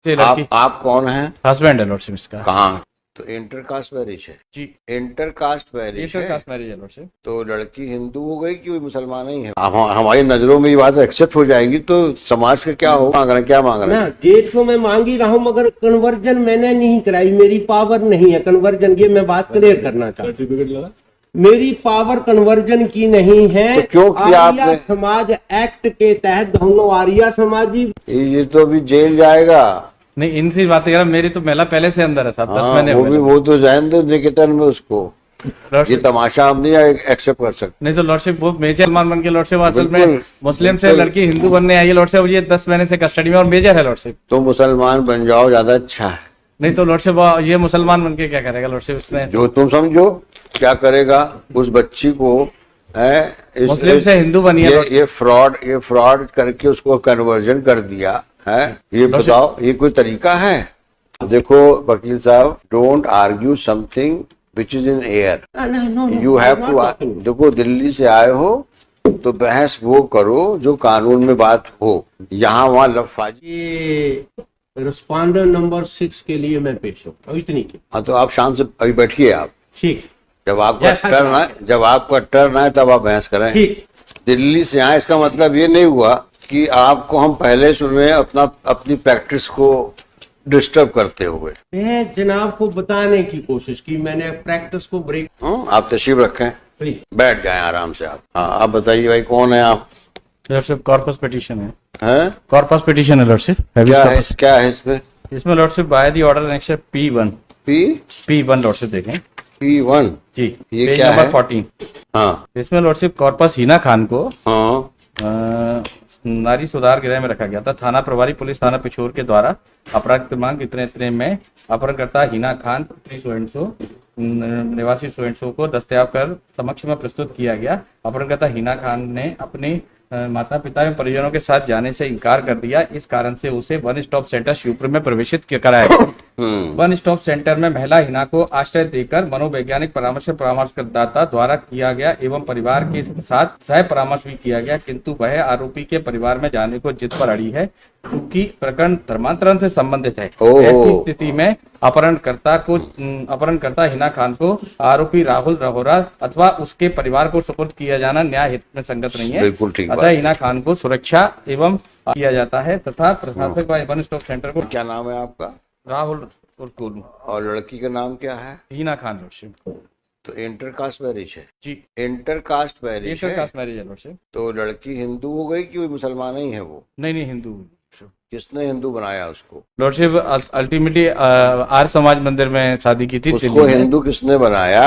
से लड़की आप कौन हैं? हस्बैंड है लॉर्डशिप इसका। कहाँ? तो इंटर कास्ट मैरिज है जी, इंटर कास्ट मैरिज इंटर है। कास्ट मैरिज है लॉर्डशिप। तो लड़की हिंदू हो गई कि वो मुसलमान ही है? हमारी नजरों में ये बात एक्सेप्ट हो जाएगी तो समाज का क्या हो? मांग रहे हैं, क्या मांग रहे ना हैं? डेट तो मैं मांग ही रहा हूँ, मगर कन्वर्जन मैंने नहीं कराई, मेरी पावर नहीं है कन्वर्जन, ये मैं बात क्लियर करना चाहता हूँ। सर्टिफिकेट लगा? मेरी पावर कन्वर्जन की नहीं है। तो क्यों किया आर्या आपने? समाज एक्ट के तहत दोनों आर्या समाजी। ये तो अभी जेल जाएगा। नहीं, इनसी बातें कर रहा, मेरी तो महिला पहले से अंदर है साहब, 10 हाँ, महीने वो हुए भी हैं। वो तो जान दो निकेतन में उसको। ये लॉर्डशिप तमाशा हम नहीं एक्सेप्ट कर सकते। नहीं तो लॉर्डशिप वो मेजर मुसलमान बन के लॉर्डशिप असल में बिल्कुल, मुस्लिम से बिल्कुल। लड़की हिंदू बनने आई है लॉर्डशिप, ये 10 महीने से कस्टडी में और मेजर है लॉर्डशिप। तो मुसलमान बन जाओ, ज्यादा अच्छा है। नहीं तो लॉर्डशिप ये मुसलमान बन के क्या करेगा लॉर्डशिप इसने? जो तुम समझो क्या करेगा उस बच्ची को है। मुस्लिम से हिंदू बनी है ये फ्रॉड करके उसको कन्वर्जन कर दिया है। ये बताओ ये कोई तरीका है? देखो वकील साहब, don't argue something which is in air. You have to. देखो दिल्ली से आए हो तो बहस वो करो जो कानून में बात हो। यहाँ वहाँ लफाजी। ये रिस्पॉन्डर नंबर 6 के लिए मैं पेश हूँ, अब इतनी की। हाँ तो आप शांत से अभी बैठिए। आप ठीक जब आपका जैसा टर्न आए, जब आपका टर्न आए तब आप बहस करें। ठीक। दिल्ली से आए इसका मतलब ये नहीं हुआ कि आपको हम पहले सुने अपनी प्रैक्टिस को डिस्टर्ब करते हुए। मैं जनाब को बताने की कोशिश की, मैंने प्रैक्टिस को ब्रेक। आप तशरीफ रखें, प्लीज बैठ जाएं आराम से। आप हाँ, आप बताइए भाई कौन है आप? लॉर्डशिप कॉर्पस पिटीशन है। हैं? कॉर्पस पिटीशन है लॉर्डशिप। क्या है इसमें? इसमें lordship by the order next P1 P1 lordship देखें P1 जी, ये पेज क्या नंबर है? 14। हाँ इसमें लॉर्डशिप कॉर्पस हिना खान को हाँ नारी सुधार गृह में रखा गया था। थाना प्रभारी पुलिस थाना पिछोर के द्वारा अपराध क्रमांक इतने इतने में अपहरणकर्ता हिना खान पुत्री सो निवासी सो को दस्तयाब कर समक्ष में प्रस्तुत किया गया। अपहरणकर्ता हिना खान ने अपने माता पिता एवं परिजनों के साथ जाने से इनकार कर दिया। इस कारण से उसे वन स्टॉप सेंटर शिवपुर में प्रवेशित कराया गया। वन स्टॉप सेंटर में महिला हिना को आश्रय देकर मनोवैज्ञानिक परामर्शदाता द्वारा किया गया एवं परिवार के साथ सह परामर्श भी किया गया, किंतु वह आरोपी के परिवार में जाने को जिद पर अड़ी है। चूंकि प्रकरण धर्मांतरण से संबंधित है, ऐसी स्थिति में अपहरणकर्ता हिना खान को आरोपी राहुल रहोरा अथवा उसके परिवार को सुपुर्द किया जाना न्याय हित में संगत नहीं है। बिल्कुल ठीक बात अतः है। हिना खान को सुरक्षा एवं किया जाता है तथा प्रशासक वन स्टॉप सेंटर को क्या नाम है आपका? राहुल और कोलू और लड़की का नाम क्या है? हिना खान लॉर्डशिप तो इंटर कास्ट मैरिज है। जी, इंटर कास्ट मैरिज इंटर है। कास्ट मैरिज है लॉर्डशिप। तो लड़की हिंदू हो गई कि वो मुसलमान ही है? वो नहीं हिंदू किसने हिंदू बनाया उसको? लॉर्डशिप अल्टीमेटली आर्य समाज मंदिर में शादी की थी। उसको दिल्ली में। हिंदू किसने बनाया?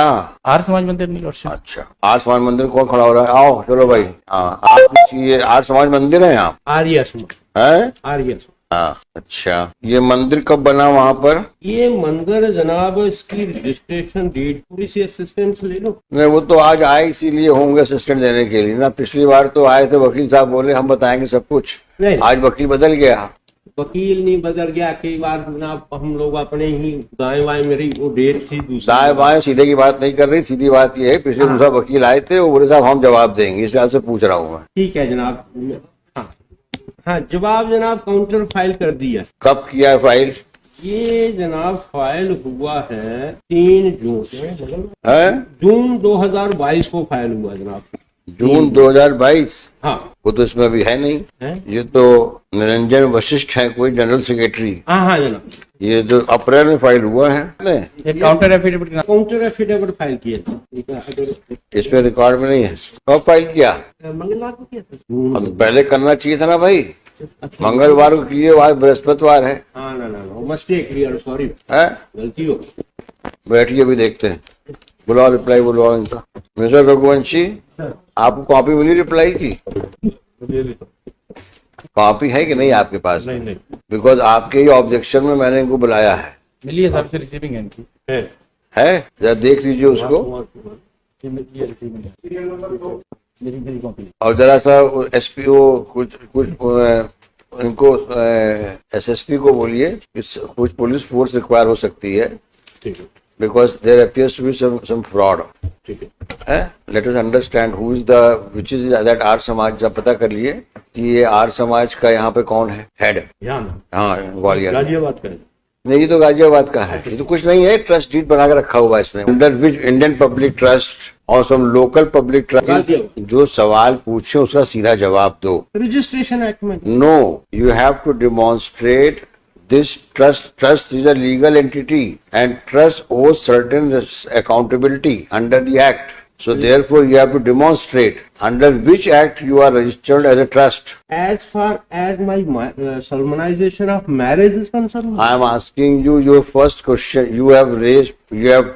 आर्य समाज मंदिर नहीं लॉर्डशिप। अच्छा, आर्य समाज मंदिर कौन खड़ा हो रहा है? आओ चलो भाई। हाँ, आप ये आर्य समाज मंदिर है आप? आर्या समाज, है? आर्या समाज। हाँ अच्छा, ये मंदिर कब बना वहाँ पर? ये मंदिर जनाब इसकी रजिस्ट्रेशन डेट पूरी सी असिस्टेंस ले लो। नहीं वो तो आज आए इसीलिए होंगे असिस्टेंट देने के लिए ना। पिछली बार तो आए थे वकील साहब, बोले हम बताएंगे सब कुछ। नहीं, आज वकील बदल गया। वकील नहीं बदल गया। कई बार जनाब हम लोग अपने ही दाएं बाएं, मेरी वो डेट थी दूसरी। दाएं बाएं सीधे की बात नहीं कर रही, सीधी बात ये है पिछले दूसरा वकील आए थे, वो बोले साहब हम जवाब देंगे, इसलिए आपसे पूछ रहा हूँ मैं। ठीक है जनाब। हाँ हाँ, जवाब जनाब काउंटर फाइल कर दिया। कब किया है फाइल? ये जनाब फाइल हुआ है 3 जून है? जून 2022 को फाइल हुआ जनाब। जून 2022। हाँ वो तो इसमें अभी है नहीं है? ये तो निरंजन वशिष्ठ है कोई जनरल सेक्रेटरी। हाँ हाँ जनाब, ये तो अप्रैल में फाइल हुआ है। ये counter affidavit counter affidavit file किया। इसमें रिकॉर्ड में नहीं है। कब फाइल किया? मंगलवार को किया था। अब तो पहले करना चाहिए था ना भाई। मंगलवार को किए, आज बृहस्पतिवार है। हाँ ना मिस्टेक क्लियर, सॉरी, है? गलती हो। बैठिए अभी देखते हैं। बुलाओ रिप्लाई बुलाओ इनका। मिस्टर रघुवंशी, आपको कॉपी मिली रिप्लाई की? कॉपी है कि नहीं आपके पास? नहीं बिकॉज आपके ही ऑब्जेक्शन में मैंने इनको बुलाया है। मिली है सबसे रिसीविंग है इनकी। है? जरा देख लीजिए उसको। ये रिसीविंग है। मेरी कॉपी। और जरा सा एसपीओ कुछ इनको एसएसपी को बोलिए कि कुछ पुलिस फोर्स रिक्वायर हो सकती है। ठीक है। because there appears to be some fraud. ठीक है। Let us understand who is which is that Arya Samaj. जब पता कर लिए कि ये आर्य समाज का यहाँ पे कौन है हेड। हाँ, ग्वालियर गाजियाबाद का नहीं, ये तो गाजियाबाद का है। ये तो कुछ नहीं है, ट्रस्ट डीड बना के रखा हुआ है इसने। Under which Indian public trust और सम लोकल पब्लिक ट्रस्ट। जो सवाल पूछे उसका सीधा जवाब दो। रजिस्ट्रेशन एक्ट में no, you have to demonstrate this trust is a legal entity and trust owes certain accountability under the act. So therefore you have to demonstrate under which act you are registered as a trust. As far as my solemnization of marriage is concerned, I am asking you your first question. You have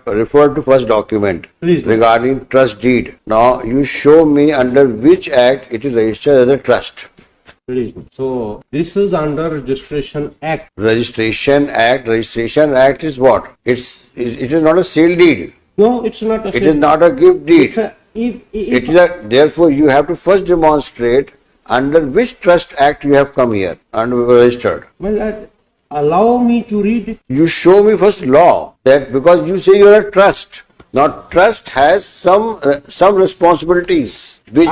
referred to first document. Please. Regarding trust deed. Now you show me under which act it is registered as a trust. So this is under Registration Act. Registration Act is what? It is not a sale deed. No, it's not. It is not a gift deed. If Therefore, you have to first demonstrate under which trust act you have come here and registered. Well, allow me to read it. You show me first law that because you say you are a trust. Now, trust has some responsibilities which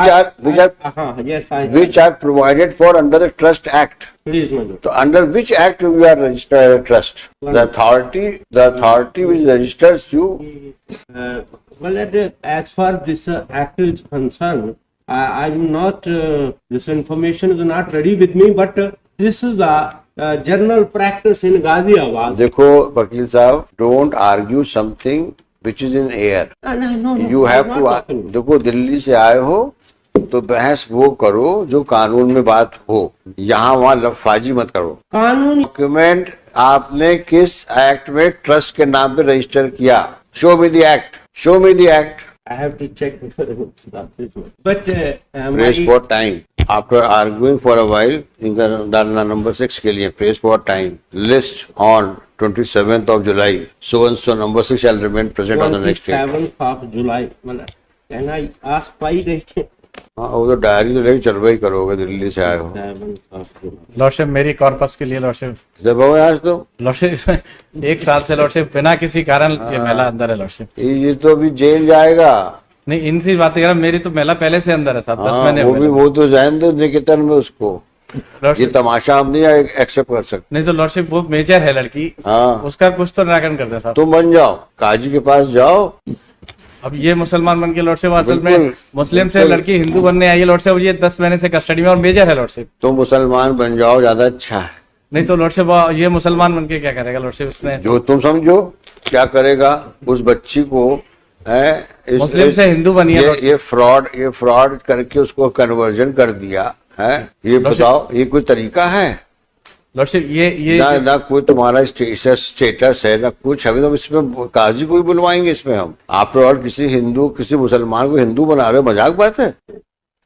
are provided for under the Trust Act. Please, Madam. So, under which act you are registered as a trust? The authority which registers you. Well, as far this act is concerned, I'm not. This information is not ready with me, but this is a general practice in Ghaziabad. देखो वकील साहब, don't argue something which is in air. No, You have to. देखो दिल्ली से आए हो तो बहस वो करो जो कानून में बात हो, यहाँ वहाँ लफाजी मत करो। कानून डॉक्यूमेंट आपने किस एक्ट में ट्रस्ट के नाम पे रजिस्टर किया? Show me the act. Show me the act. I have to check. But Press for time. After arguing for a while, इनका नंबर 6 के लिए press for time. List on 27th of July. So and so number 6 shall remain present on the next date. 27th of July. Can I ask why they? हाँ, वो तो diary तो नहीं चल रही करोगे, दिल्ली से आए हो। 7th of July. लॉर्डशिप मेरी कॉर्पस के लिए लॉर्डशिप जब हो आज तो लॉर्डशिप इसमें 1 साल से लॉर्डशिप बिना किसी कारण ये महिला अंदर है लॉर्डशिप। ये तो अभी जेल जाएगा। नहीं, इनसी बातें कर रहा, मेरी तो महिला पहले से अंदर है साहब, 10 महीने वो भी वो तो जान दो निकेतन में उसको। ये लॉर्डशिप तमाशा हम नहीं एक्सेप्ट कर सकते। नहीं तो लॉर्डशिप वो मेजर है लड़की, हाँ, उसका कुछ तो निराकरण कर दे साहब। तुम बन जाओ, काजी के पास जाओ। अब ये मुसलमान बन के लॉर्डशिप असल में बिल्कुल, मुस्लिम से बिल्कुल। लड़की हिंदू बनने आई है लॉर्डशिप, ये 10 महीने से कस्टडी में और मेजर है लॉर्डशिप। तुम मुसलमान बन जाओ, ज्यादा अच्छा है। नहीं तो लॉर्डशिप ये मुसलमान बन के क्या करेगा लॉर्डशिप? इसने जो तुम समझो क्या करेगा उस बच्ची को है, मुस्लिम से हिंदू बनी है। ये फ्रॉड करके उसको कन्वर्जन कर दिया है। ये बताओ, ये कोई तरीका है? लॉर्डशिप ये ना कोई तुम्हारा स्टेटस है ना कुछ। अभी तो इसमें काजी को भी बुलवाएंगे इसमें हम। आप और किसी मुसलमान को हिंदू बना रहे हो, मजाक बात है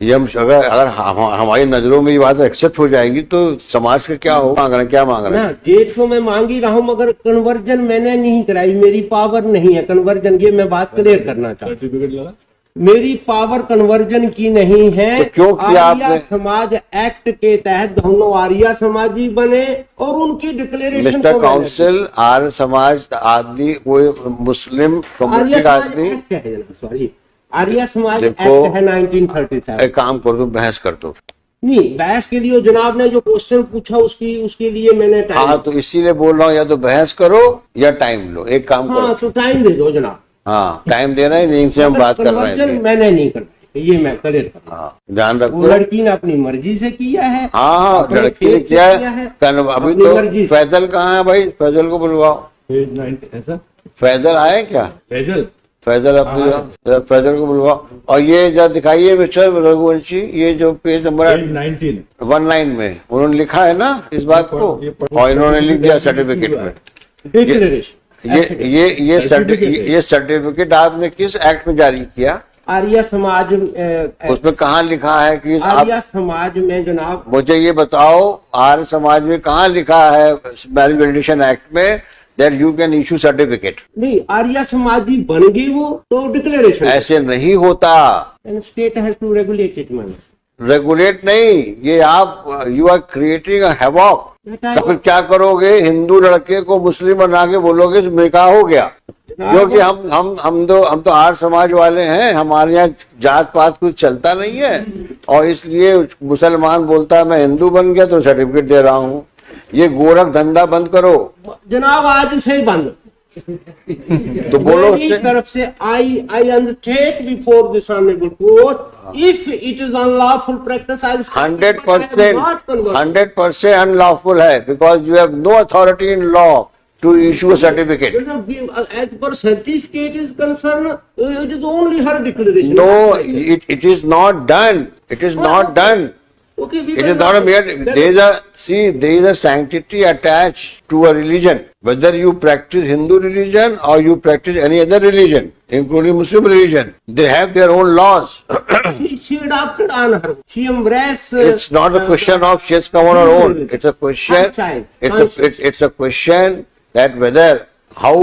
ये। हम अगर हमारी नजरों में ये बात एक्सेप्ट हो जाएगी तो समाज का क्या हो? क्या मांग रहे हैं? डेट तो मैं मांग ही रहा हूँ, मगर कन्वर्जन मैंने नहीं कराई, मेरी पावर नहीं है कन्वर्जन। ये मैं बात क्लियर करना चाहता हूँ, मेरी पावर कन्वर्जन की नहीं है। तो क्यों किया आर्या आपने? समाज एक्ट के तहत दोनों आर्या समाजी बने और उनकी declaration mister council, Arya Samaj आदमी कोई मुस्लिम कम्युनिटी का आदमी? सॉरी, आर्या समाज एक्ट देखो, है 1937। एक काम कर दो, बहस कर दो। नहीं, बहस के लिए जनाब ने जो क्वेश्चन पूछा उसके लिए मैंने टाइम। हाँ, तो इसीलिए बोल रहा हूँ, या तो बहस करो या टाइम लो। एक काम हाँ, करो, तो टाइम दे दो जनाब। हाँ टाइम देना है, नहीं से हम बात कर रहे कन्वर्जन हैं। मैंने नहीं करना, ये मैं क्लियर कर। हाँ, ध्यान वो रखो। लड़की ने अपनी मर्जी से किया है। हाँ, अपने लड़की ने खेत से किया किया है। है, अभी अपनी तो मर्जी से। फैजल कहाँ है भाई? फैजल को बुलवाओ। फैजल आए क्या? फैजल अपने फैजल को बुलवाओ। और ये जो दिखाइए मिस्टर रघुवंशी, ये जो पेज नंबर 19 में उन्होंने लिखा है ना इस बात को, और इन्होंने लिख दिया सर्टिफिकेट में। डिक्लेरेशन ये सर्टिफिकेट आपने किस एक्ट में जारी किया? आर्या समाज उसमें कहाँ लिखा है कि आर्या समाज में जनाब? मुझे ये बताओ, आर्य समाज में कहाँ लिखा है मैरिज वेलिडेशन एक्ट में that you can issue certificate? नहीं, आर्या समाजी बन गई वो तो डिक्लेरेशन। ऐसे नहीं होता। State has to regulate it. Regulate नहीं, ये आप you are creating a havoc. तो फिर क्या करोगे? हिंदू लड़के को मुस्लिम बना के बोलोगे निकाह हो गया? क्योंकि हम तो आर्य समाज वाले हैं, हमारे यहाँ जात पात कुछ चलता नहीं है, और इसलिए मुसलमान बोलता है मैं हिंदू बन गया तो सर्टिफिकेट दे रहा हूँ। ये गोरख धंधा बंद करो। जनाब आज से ही बंद। तो बोलो मेरी उससे। तरफ से I undertake before this honorable court, if it is unlawful practice, I will stop it, but I am not converted. 100% unlawful है, because you have no authority in law to issue a certificate. As per certificate is concerned, it is only her declaration. No, it is not done. It is not done. Okay, we It will is not a mere, That- there is a sanctity attached to a religion. Whether you practice Hindu religion or you practice any other religion, including Muslim religion, they have their own laws. she adopted on her. She embraced. It's not a question of she has come on her own. It's a question. It's a question that whether how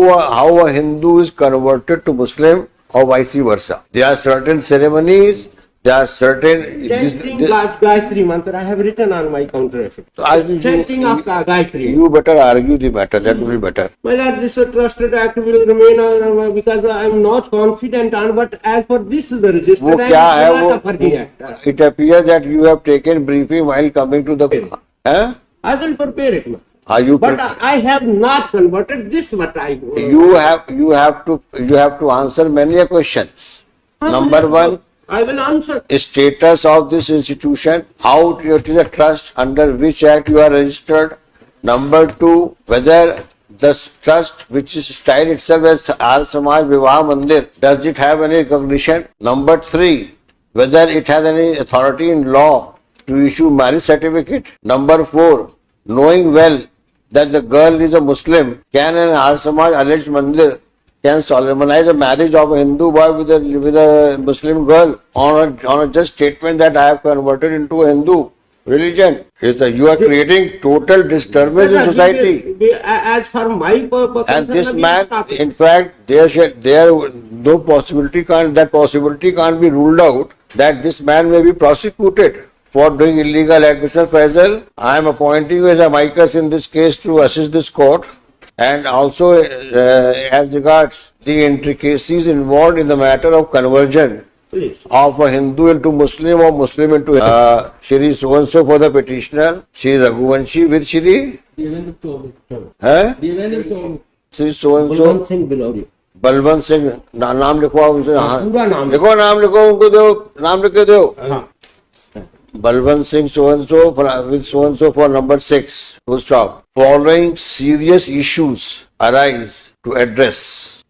a Hindu is converted to Muslim or vice versa. There are certain ceremonies. There are certain. Chanting Gayatri mantra, I have written on my counter effort. So I think Chanting of Gayatri. you better argue the matter. That will be better. My lord, this trusted act will remain because I am not confident on, but as for this is the register, वो I क्या है am not a Fardi act. It appears that you have taken briefing while coming to the. Huh? I will prepare it, ma'am. Are you? But I have not converted this what I. You have to answer many questions. Number one. I will answer. Status of this institution, how it is a trust, under which act you are registered. Number two, whether the trust which is styled itself as Arya Samaj Vivah Mandir, does it have any recognition? Number three, whether it has any authority in law to issue marriage certificate. Number four, knowing well that the girl is a Muslim, can an Arya Samaj alleged Mandir can solemnize a marriage of a Hindu boy with a Muslim girl on a just statement that I have converted into a Hindu religion? You are creating total disturbance in society. As for my purpose, And this man, in fact, no possibility that possibility can't be ruled out that this man may be prosecuted for doing illegal admission. Faisal, I am appointing you as a amicus in this case to assist this court. And also as regards the intricacies involved in the matter of conversion of a Hindu into Muslim or Muslim into Shri so-and-so for the petitioner, Shri Raghuvanshi with Shri Shri so-and-so Balwant Singh, नाम लिखवाओ उनसे, हाँ लिखो, नाम लिखो, उनको दो, नाम लिख के दो. Balwant Singh so-and-so with so-and-so for number 6. Full stop. Following serious issues arise to address.